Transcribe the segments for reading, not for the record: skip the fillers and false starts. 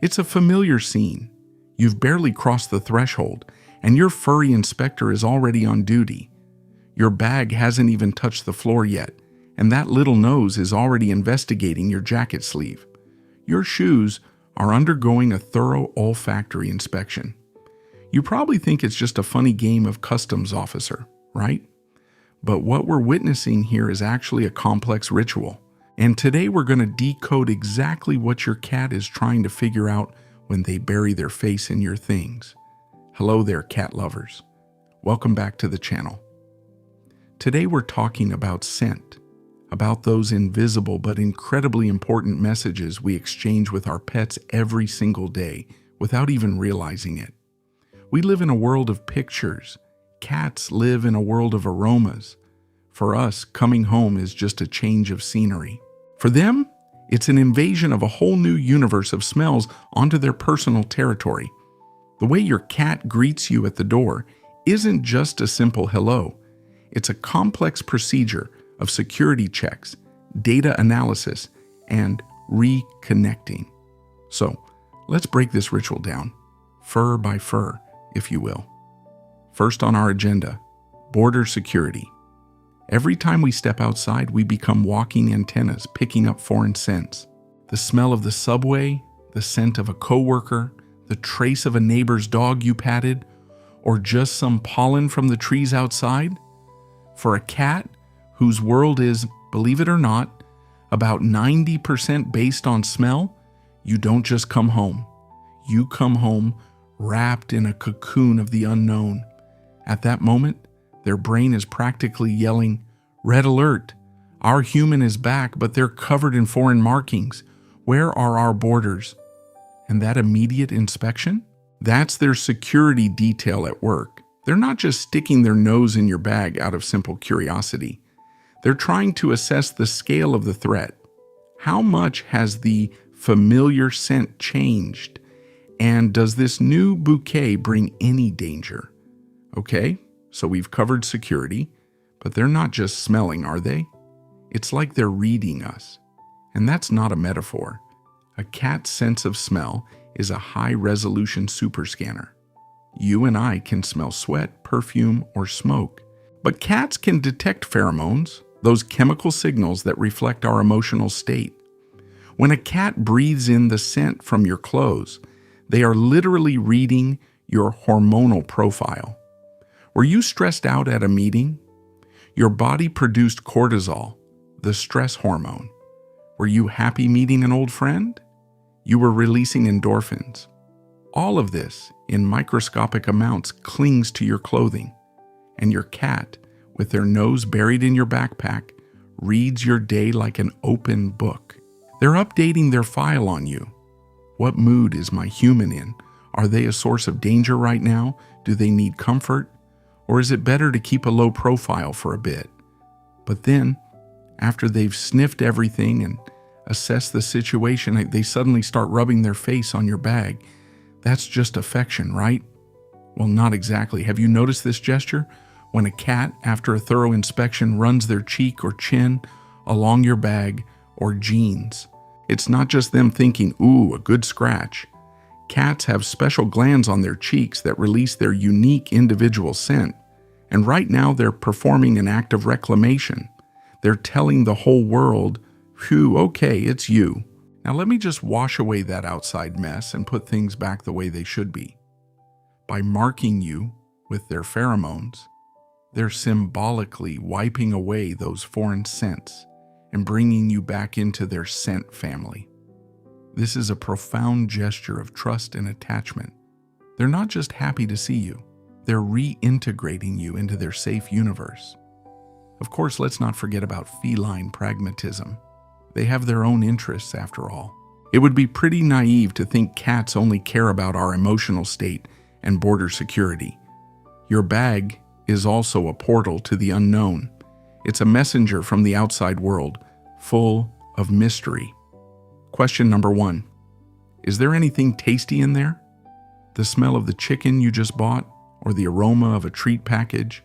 It's a familiar scene. You've barely crossed the threshold, and your furry inspector is already on duty. Your bag hasn't even touched the floor yet, and that little nose is already investigating your jacket sleeve. Your shoes are undergoing a thorough olfactory inspection. You probably think it's just a funny game of customs officer, right? But what we're witnessing here is actually a complex ritual. And today we're going to decode exactly what your cat is trying to figure out when they bury their face in your things. Hello there, cat lovers. Welcome back to the channel. Today we're talking about scent, about those invisible but incredibly important messages we exchange with our pets every single day without even realizing it. We live in a world of pictures. Cats live in a world of aromas. For us, coming home is just a change of scenery. For them, it's an invasion of a whole new universe of smells onto their personal territory. The way your cat greets you at the door isn't just a simple hello. It's a complex procedure of security checks, data analysis, and reconnecting. So, let's break this ritual down, fur by fur, if you will. First on our agenda, border security. Every time we step outside, we become walking antennas picking up foreign scents. The smell of the subway, the scent of a coworker, the trace of a neighbor's dog you patted, or just some pollen from the trees outside. For a cat whose world is, believe it or not, about 90% based on smell, you don't just come home. You come home wrapped in a cocoon of the unknown. At that moment, their brain is practically yelling, "Red alert! Our human is back, but they're covered in foreign markings. Where are our borders?" And that immediate inspection? That's their security detail at work. They're not just sticking their nose in your bag out of simple curiosity. They're trying to assess the scale of the threat. How much has the familiar scent changed? And does this new bouquet bring any danger? Okay, so we've covered security, but they're not just smelling, are they? It's like they're reading us. And that's not a metaphor. A cat's sense of smell is a high-resolution super scanner. You and I can smell sweat, perfume, or smoke. But cats can detect pheromones, those chemical signals that reflect our emotional state. When a cat breathes in the scent from your clothes, they are literally reading your hormonal profile. Were you stressed out at a meeting? Your body produced cortisol, the stress hormone. Were you happy meeting an old friend? You were releasing endorphins. All of this, in microscopic amounts, clings to your clothing. And your cat, with their nose buried in your backpack, reads your day like an open book. They're updating their file on you. What mood is my human in? Are they a source of danger right now? Do they need comfort? Or is it better to keep a low profile for a bit? But then, after they've sniffed everything and assessed the situation, they suddenly start rubbing their face on your bag. That's just affection, right? Well, not exactly. Have you noticed this gesture? When a cat, after a thorough inspection, runs their cheek or chin along your bag or jeans. It's not just them thinking, "Ooh, a good scratch." Cats have special glands on their cheeks that release their unique individual scent. And right now they're performing an act of reclamation. They're telling the whole world, "Phew, okay, it's you." Now let me just wash away that outside mess and put things back the way they should be. By marking you with their pheromones, they're symbolically wiping away those foreign scents and bringing you back into their scent family. This is a profound gesture of trust and attachment. They're not just happy to see you, they're reintegrating you into their safe universe. Of course, let's not forget about feline pragmatism. They have their own interests, after all. It would be pretty naive to think cats only care about our emotional state and border security. Your bag is also a portal to the unknown. It's a messenger from the outside world, full of mystery. Question number 1. Is there anything tasty in there? The smell of the chicken you just bought, or the aroma of a treat package?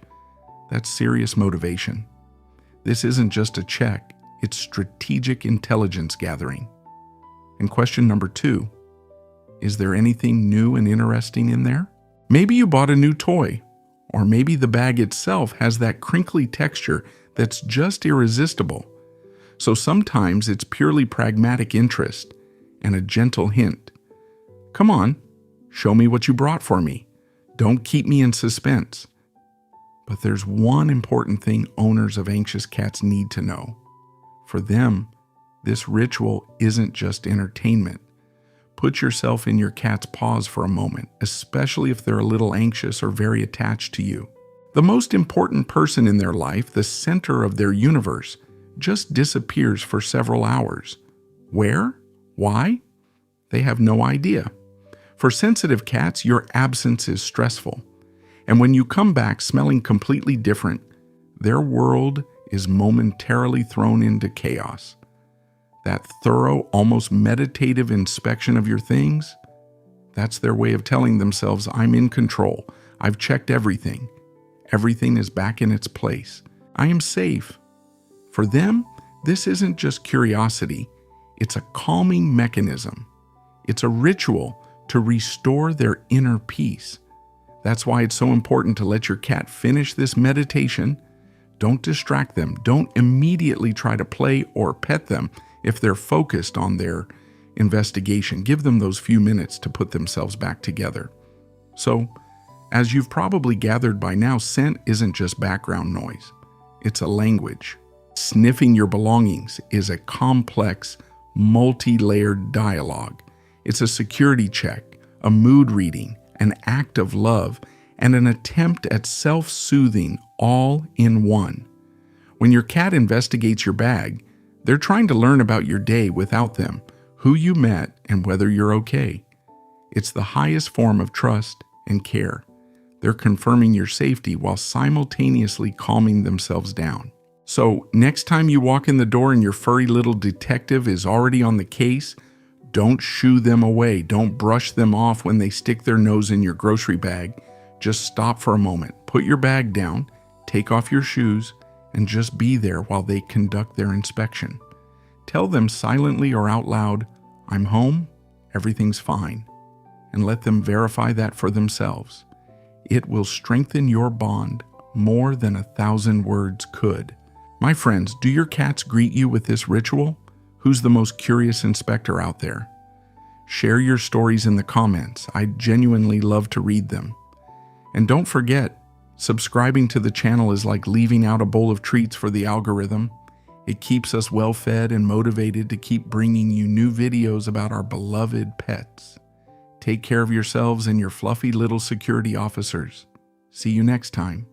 That's serious motivation. This isn't just a check, it's strategic intelligence gathering. And question number 2. Is there anything new and interesting in there? Maybe you bought a new toy, or maybe the bag itself has that crinkly texture that's just irresistible. So sometimes it's purely pragmatic interest and a gentle hint. Come on, show me what you brought for me. Don't keep me in suspense. But there's one important thing owners of anxious cats need to know. For them, this ritual isn't just entertainment. Put yourself in your cat's paws for a moment, especially if they're a little anxious or very attached to you. The most important person in their life, the center of their universe, just disappears for several hours. Where? Why? They have no idea. For sensitive cats, your absence is stressful. And when you come back smelling completely different, their world is momentarily thrown into chaos. That thorough, almost meditative inspection of your things, that's their way of telling themselves, I'm in control. I've checked everything. Everything is back in its place. I am safe. For them, this isn't just curiosity. It's a calming mechanism. It's a ritual to restore their inner peace. That's why it's so important to let your cat finish this meditation. Don't distract them. Don't immediately try to play or pet them if they're focused on their investigation. Give them those few minutes to put themselves back together. So, as you've probably gathered by now, scent isn't just background noise. It's a language. Sniffing your belongings is a complex, multi-layered dialogue. It's a security check, a mood reading, an act of love, and an attempt at self-soothing all in one. When your cat investigates your bag, they're trying to learn about your day without them, who you met, and whether you're okay. It's the highest form of trust and care. They're confirming your safety while simultaneously calming themselves down. So, next time you walk in the door and your furry little detective is already on the case, don't shoo them away. Don't brush them off when they stick their nose in your grocery bag. Just stop for a moment. Put your bag down, take off your shoes, and just be there while they conduct their inspection. Tell them silently or out loud, I'm home, everything's fine, and let them verify that for themselves. It will strengthen your bond more than 1,000 words could. My friends, do your cats greet you with this ritual? Who's the most curious inspector out there? Share your stories in the comments. I genuinely love to read them. And don't forget, subscribing to the channel is like leaving out a bowl of treats for the algorithm. It keeps us well fed and motivated to keep bringing you new videos about our beloved pets. Take care of yourselves and your fluffy little security officers. See you next time.